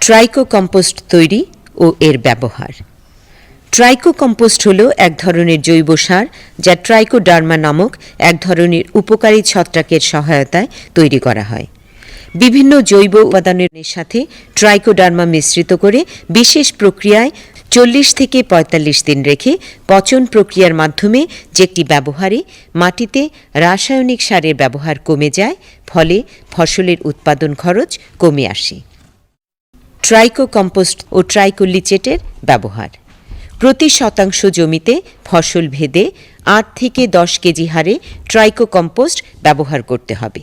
Tricho compost তৈরি ও এর ব্যবহার। ট্রাইকো কম্পোস্ট হল এক ধরনের জৈব সার যা ট্রাইকোডার্মা নামক এক ধরনের উপকারী ছত্রাকের সহায়তায় তৈরি করা হয়। বিভিন্ন জৈব উপাদানের সাথে ট্রাইকোডার্মা মিশ্রিত করে বিশেষ প্রক্রিয়ায় 40 থেকে 45 দিন রেখে পচন প্রক্রিয়ার মাধ্যমে যেটি ব্যবহারে মাটিতে রাসায়নিক সারের ব্যবহার কমে যায়, ফলে ফসলের উৎপাদন খরচ কমে আসে। ট্রাইকো কম্পোস্ট ও ট্রাইকোলিচেটের ব্যবহার। প্রতি শতাংশ জমিতে ফসল ভেদে 8 থেকে 10 কেজি হারে ট্রাইকো কম্পোস্ট ব্যবহার করতে হবে।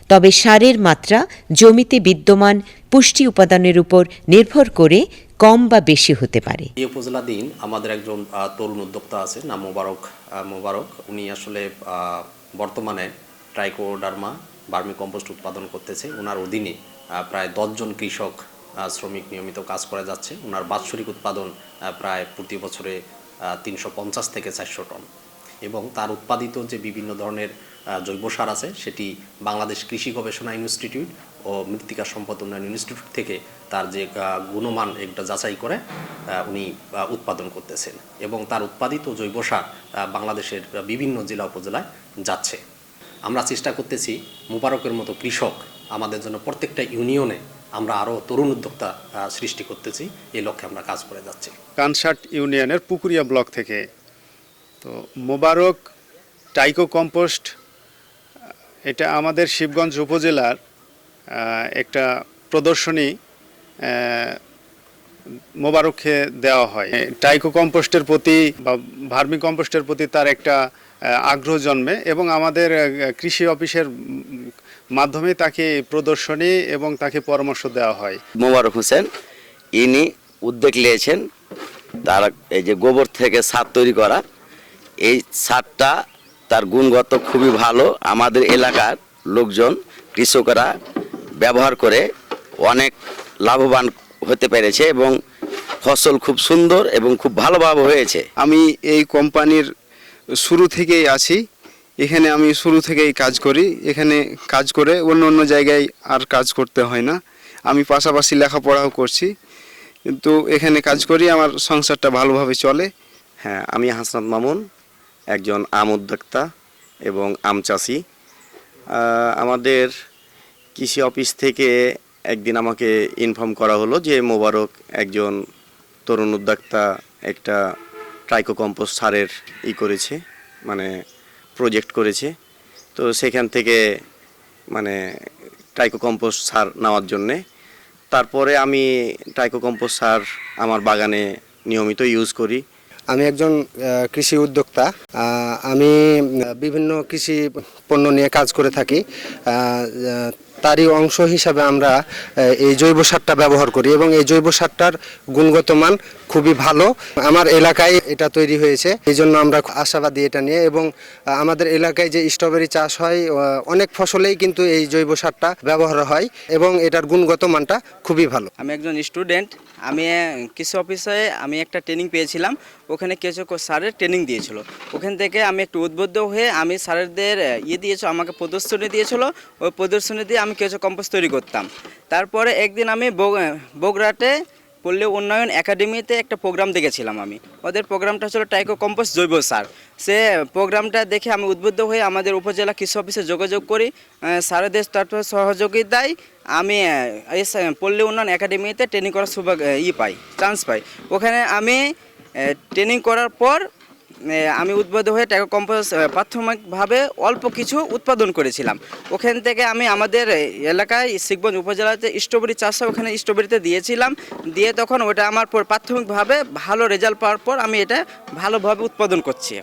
তবে সারের মাত্রা জমিতে বিদ্যমান পুষ্টি উপাদানের উপর নির্ভর করে কম বা বেশি হতে পারে। এই উপজেলাধীন আমাদের একজন তরুণ উদ্যোক্তা আছে, নাম মোবারক। উনি আসলে বর্তমানে ট্রাইকোডার্মা ভার্মি কম্পোস্ট উৎপাদন করতেছে। ওনার অধীনে প্রায় 10 জন কৃষক শ্রমিক নিয়মিত কাজ করে যাচ্ছে। ওনার বাৎসরিক উৎপাদন প্রায় প্রতি বছরে 350 থেকে 400 টন, এবং তার উৎপাদিত যে বিভিন্ন ধরনের জৈব সার আছে সেটি বাংলাদেশ কৃষি গবেষণা ইনস্টিটিউট ও মৃত্তিকা সম্পদ উন্নয়ন ইনস্টিটিউট থেকে তার যে গুণমান একটা যাচাই করে উনি উৎপাদন করতেছেন, এবং তার উৎপাদিত জৈব সার বাংলাদেশের বিভিন্ন জেলা উপজেলায় যাচ্ছে। আমরা চেষ্টা করতেছি মোবারকের মতো কৃষক আমাদের জন্য প্রত্যেকটা ইউনিয়নে আমরা আরও তরুণ উদ্যোক্তা সৃষ্টি করতেছি। এই লক্ষ্যে আমরা কাজ করে যাচ্ছি। কানসাট ইউনিয়নের পুকুরিয়া ব্লক থেকে। তো মোবারক ট্রাইকো কম্পোস্ট এটা আমাদের শিবগঞ্জ উপজেলার একটা প্রদর্শনী মোবারককে দেওয়া হয়। ট্রাইকো কম্পোস্টের প্রতি বা ভার্মি কম্পোস্টের প্রতি তার একটা আগ্রহ জন্মে, এবং আমাদের কৃষি অফিসের মাধ্যমে তাকে প্রদর্শনী এবং তাকে পরামর্শ দেওয়া হয়। মোবারক হোসেন ইনি উদ্যোগ নিয়েছেন তার এই যে গোবর থেকে সার তৈরি করা। এই সারটা তার গুণগত খুবই ভালো। আমাদের এলাকার লোকজন কৃষকরা ব্যবহার করে অনেক লাভবান হতে পেরেছে, এবং ফসল খুব সুন্দর এবং খুব ভালোভাবে হয়েছে। আমি এই কোম্পানির শুরু থেকেই আছি। এখানে আমি শুরু থেকেই কাজ করি। এখানে কাজ করে অন্য জায়গায় আর কাজ করতে হয় না। আমি পাশাপাশি লেখাপড়াও করছি, কিন্তু এখানে কাজ করি, আমার সংসারটা ভালোভাবে চলে। হ্যাঁ, আমি হাসনাত মামুন, একজন আম উদ্যোক্তা এবং আম চাষি। আমাদের কৃষি অফিস থেকে একদিন আমাকে ইনফর্ম করা হলো যে মোবারক একজন তরুণ উদ্যোক্তা একটা ট্রাইকো কম্পোস্ট সারের করেছে, মানে প্রজেক্ট করেছে। তো সেখান থেকে মানে ট্রাইকো কম্পোস্ট সার নেওয়ার জন্যে তারপরে আমি ট্রাইকো কম্পোস্ট সার আমার বাগানে নিয়মিত ইউজ করি। আমি একজন কৃষি উদ্যোক্তা। আমি বিভিন্ন কৃষি পণ্য নিয়ে কাজ করে থাকি। তারই অংশ হিসাবে আমরা এই জৈব সারটা ব্যবহার করি, এবং এই জৈব সারটার গুণগত মান খুবই ভালো। আমার এলাকায় এটা তৈরি হয়েছে, এই জন্য আমরা আশাবাদী এটা নিয়ে। এবং আমাদের এলাকায় যে স্ট্রবেরি চাষ হয়, অনেক ফসলেই কিন্তু এই জৈব সারটা ব্যবহার হয়, এবং এটার গুণগত মানটা খুবই ভালো। আমি একজন স্টুডেন্ট। আমি কৃষি অফিসে আমি একটা ট্রেনিং পেয়েছিলাম। ওখানে কিছু স্যারের ট্রেনিং দিয়েছিল। ওখান থেকে আমি একটু উদ্বুদ্ধ হয়ে আমি স্যারদের দিয়েছিল, আমাকে প্রদর্শনী দিয়েছিল। ওই প্রদর্শনী দিয়ে আমি কিছু কম্পোস্ট তৈরি করতাম। তারপরে একদিন আমি বগুড়াতে পল্লী উন্নয়ন একাডেমিতে একটা প্রোগ্রাম দেখেছিলাম। আমি ওদের প্রোগ্রামটা ছিল ট্রাইকো কম্পোস্ট জৈব সার। সে প্রোগ্রামটা দেখে আমি উদ্বুদ্ধ হয়ে আমাদের উপজেলা কৃষি অফিসে যোগাযোগ করি। স্যারদের তারপর সহযোগিতায় আমি এই পল্লী উন্নয়ন একাডেমিতে ট্রেনিং করার চান্স পাই। ওখানে আমি ট্রেনিং করার পর আমি উদ্বুদ্ধ হয়ে ট্রাইকো কম্পোস্ট প্রাথমিকভাবে অল্প কিছু উৎপাদন করেছিলাম। ওখান থেকে আমি আমাদের এলাকায় শিবগঞ্জ উপজেলাতে স্ট্রবেরি চাষ হয়, ওখানে স্ট্রবেরিতে দিয়েছিলাম। দিয়ে তখন ওটা আমার প্রাথমিকভাবে ভালো রেজাল্ট পাওয়ার পর আমি এটা ভালোভাবে উৎপাদন করছি।